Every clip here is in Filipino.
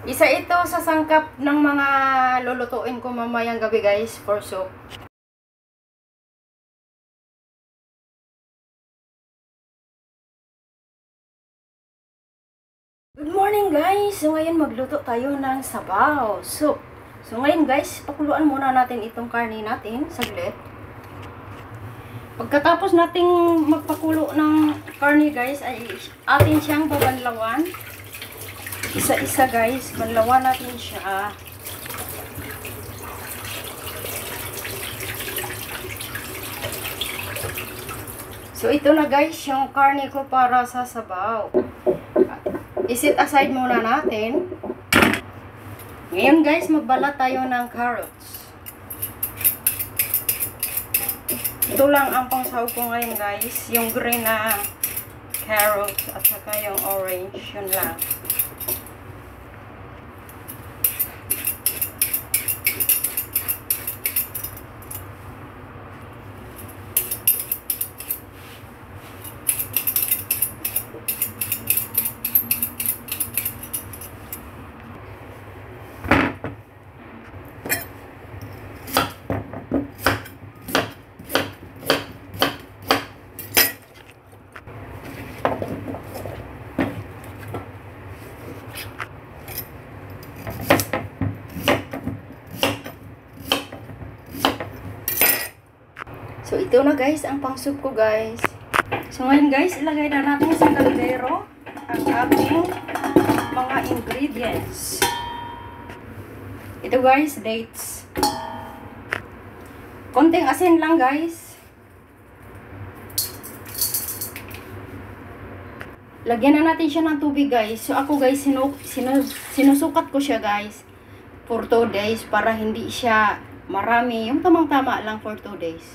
Isa ito sa sangkap ng mga lulutuin ko mamayang gabi guys for soup. Good morning guys! So ngayon magluto tayo ng sabaw, soup. So ngayon guys, pakuluan muna natin itong karne natin, saglit. Pagkatapos nating magpakulo ng karne guys, ay atin siyang babanlawan. Isa-isa guys, banlawan natin siya. So ito na guys, yung karne ko para sa sabaw. I-set aside muna natin. Ngayon guys, magbalat tayo ng carrots. Ito lang ang pangsahog ko ngayon guys. Yung green na carrots at saka yung orange. Yun lang. So, ito na guys, ang pang-soup ko guys. So, ngayon guys, ilagay na natin sa kaldero ang ating mga ingredients. Ito guys, dates. Konting asin lang guys. Lagyan na natin siya ng tubig guys. So, ako guys, sinusukat ko siya guys for 2 days para hindi siya marami. Yung tamang-tama lang for 2 days.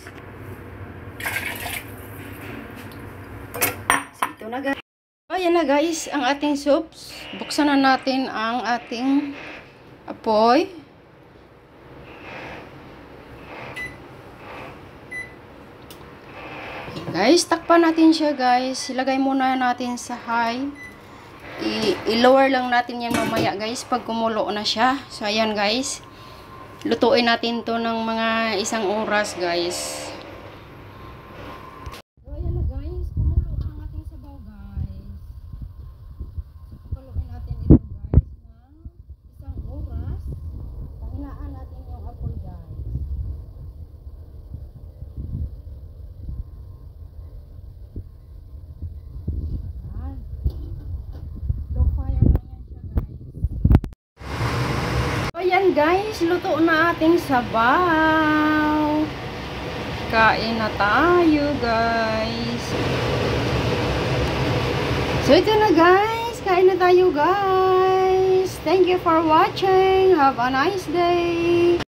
So, ito na guys. So, ayan na guys, ang ating soups. Buksan na natin ang ating apoy. Okay, guys, takpan natin siya guys. Ilagay muna natin sa high. I-lower lang natin yan mamaya guys pag kumulo na siya. So, ayan guys. Lutuin natin to ng mga 1 oras guys. Ayan guys, luto na ating sabaw. Kain na tayo guys. So ito na guys, kain na tayo guys. Thank you for watching. Have a nice day.